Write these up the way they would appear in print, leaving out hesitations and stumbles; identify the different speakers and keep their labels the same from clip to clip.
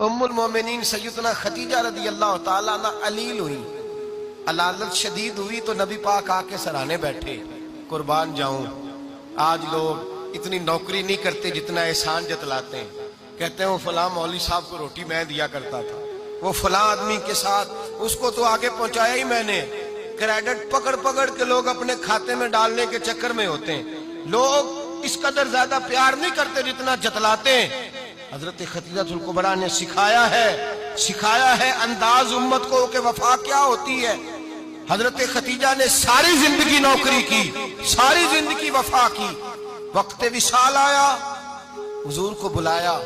Speaker 1: ام المومنین سیدنا خدیجہ رضی اللہ تعالیٰ عنہ علیل ہوئی، علالت شدید ہوئی تو نبی پاک آ کے سرانے بیٹھے، قربان جاؤں آج لوگ اتنی نوکری نہیں کرتے جتنا احسان جتلاتے ہیں۔ کہتے ہیں وہ فلاں مولوی صاحب کو روٹی میں دیا کرتا تھا، وہ فلاں آدمی کے ساتھ اس کو تو آگے پہنچایا ہی میں نے۔ کریڈٹ پکڑ پکڑ کے لوگ اپنے کھاتے میں ڈالنے کے چکر میں ہوتے ہیں، لوگ اس قدر زیادہ پیار نہیں کرتے جتنا جتلاتے ہیں۔ حضرت خدیجہ الکبریٰ نے سکھایا ہے انداز امت کو کہ وفا کیا ہوتی ہے۔ حضرت خدیجہ نے ساری زندگی نوکری کی، ساری زندگی وفا کی۔ وقت وصال آیا، حضور کو بلایا،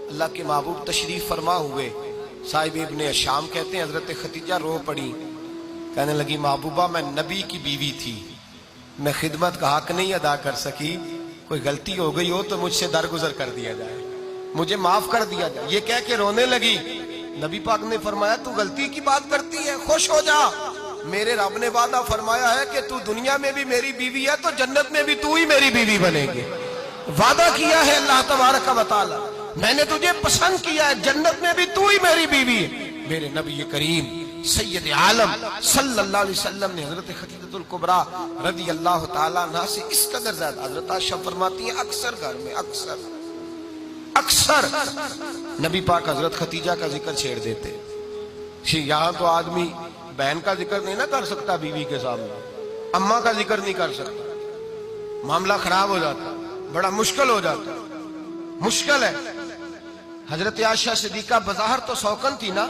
Speaker 1: اللہ کے محبوب تشریف فرما ہوئے۔ صاحب ابن شام کہتے ہیں حضرت خدیجہ رو پڑی، کہنے لگی محبوبہ میں نبی کی بیوی تھی، میں خدمت کا حق نہیں ادا کر سکی، کوئی غلطی ہو گئی ہو تو مجھ سے درگزر کر دیا جائے، مجھے معاف کر دیا جائے۔ یہ کہہ کے رونے لگی۔ نبی پاک نے فرمایا تو غلطی کی بات کرتی ہے، خوش ہو جا، میرے رب نے وعدہ فرمایا ہے کہ تو دنیا میں بھی میری بیوی ہے تو جنت میں بھی تو ہی میری بیوی بنے گی۔ وعدہ کیا ہے اللہ تبارک و تعالی، میں نے تجھے پسند کیا ہے، جنت میں بھی تو ہی میری بیوی ہے۔ میرے نبی کریم سید عالم صلی اللہ علیہ وسلم نے حضرت خدیجہ الکبریٰ رضی اللہ تعالیٰ عنہ سے اس قدر زیادہ، حضرت عائشہ فرماتی ہیں اکثر گھر میں اکثر نبی پاک حضرت خدیجہ کا ذکر چھیڑ دیتے۔ یہاں تو آدمی بہن کا ذکر نہیں نہ کر سکتا بیوی کے سامنے، اماں کا ذکر نہیں کر سکتا، معاملہ خراب ہو جاتا، بڑا مشکل ہو جاتا، مشکل ہے۔ حضرت عائشہ صدیقہ بظاہر تو سوکن تھی نا،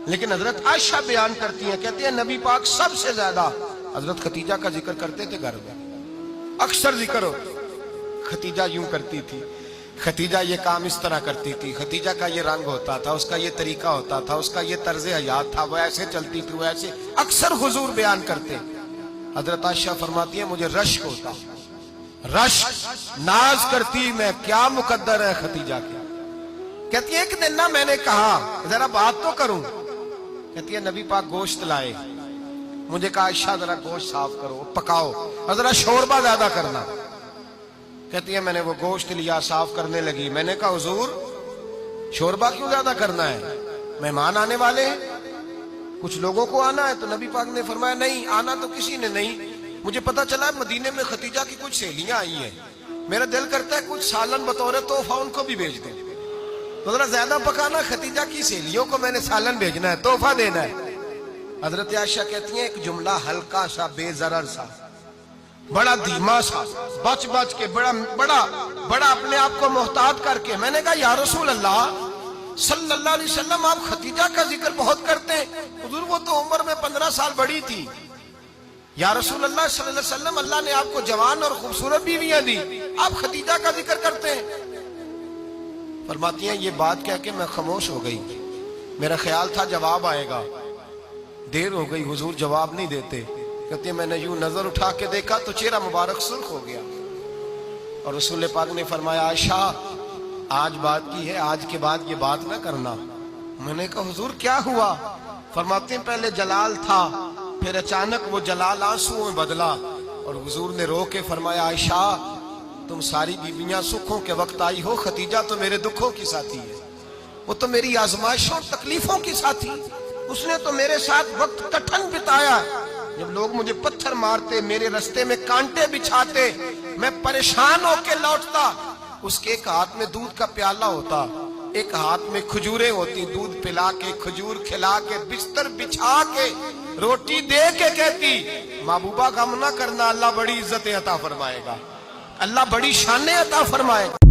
Speaker 1: لیکن حضرت عائشہ بیان کرتی ہیں، کہتے ہیں نبی پاک سب سے زیادہ حضرت خدیجہ کا ذکر کرتے تھے گھر میں، اکثر ذکر ہو۔ خدیجہ یوں کرتی تھی، خدیجہ یہ کام اس طرح کرتی تھی، خدیجہ کا یہ رنگ ہوتا تھا، اس کا یہ طریقہ ہوتا تھا، اس کا یہ طرز حیات تھا، وہ ایسے چلتی تھی، وہ ایسے، اکثر حضور بیان کرتے۔ حضرت عائشہ فرماتی ہیں مجھے رشک ہوتا، رشک، ناز کرتی میں، کیا مقدر ہے خدیجہ کی۔ کہتی ہے ایک دن نہ میں نے کہا ذرا بات تو کروں، کہتی ہے نبی پاک گوشت لائے، مجھے کہا عائشہ ذرا گوشت صاف کرو، پکاؤ اور ذرا شوربہ زیادہ کرنا۔ کہتی ہے میں نے وہ گوشت لیا، صاف کرنے لگی، میں نے کہا حضور شوربہ کیوں زیادہ کرنا ہے، مہمان آنے والے ہیں، کچھ لوگوں کو آنا ہے۔ تو نبی پاک نے فرمایا نہیں، آنا تو کسی نے نہیں، مجھے پتا چلا مدینے میں خدیجہ کی کچھ سہیلیاں آئی ہیں، میرا دل کرتا ہے کچھ سالن بطور تحفہ ان کو بھی بھیج دیں، تو ذرا زیادہ پکانا، خدیجہ کی سہیلیوں کو میں نے سالن بھیجنا ہے، تحفہ دینا ہے۔ حضرت عائشہ کہتی ہیں ایک جملہ ہلکا سا، بے ضرر سا، بڑا دھیما سا، بچ کے بڑا اپنے آپ کو محتاط کر کے، میں نے کہا یا رسول اللہ صلی اللہ علیہ وسلم آپ خدیجہ کا ذکر بہت کرتے ہیں، حضور وہ تو عمر میں 15 سال بڑی تھی۔ یا رسول اللہ صلی اللہ علیہ وسلم اللہ نے آپ کو جوان اور خوبصورت بیویاں دی، آپ خدیجہ کا ذکر کرتے ہیں۔ فرماتی ہیں یہ بات کہہ کے میں خاموش ہو گئی، میرا خیال تھا جواب آئے گا، دیر ہو گئی، حضور جواب نہیں دیتے۔ کہتے ہیں میں نے یوں نظر اٹھا کے دیکھا تو چہرہ مبارک سرخ ہو گیا، اور رسول پاک نے فرمایا عائشہ آج بات کی ہے، آج کے بعد یہ بات نہ کرنا۔ میں نے کہا حضور کیا ہوا؟ فرماتے ہیں پہلے جلال تھا، پھر اچانک وہ جلال آنسو میں بدلا، اور حضور نے رو کے فرمایا عائشہ تم ساری بیویاں سکھوں کے وقت آئی ہو، خدیجہ تو میرے دکھوں کی ساتھی ہے، وہ تو میری آزمائشوں تکلیفوں کی ساتھی، اس نے تو میرے ساتھ وقت کٹھن بتایا، جب لوگ مجھے پتھر مارتے، میرے رستے میں کانٹے بچھاتے، میں پریشان ہو کے لوٹتا، اس کے ایک ہاتھ میں دودھ کا پیالہ ہوتا، ایک ہاتھ میں کھجوریں ہوتی، دودھ پلا کے، کھجور کھلا کے، بستر بچھا کے، روٹی دے کے کہتی محبوبہ غم نہ کرنا، اللہ بڑی عزتیں عطا فرمائے گا، اللہ بڑی شانیں عطا فرمائے گا۔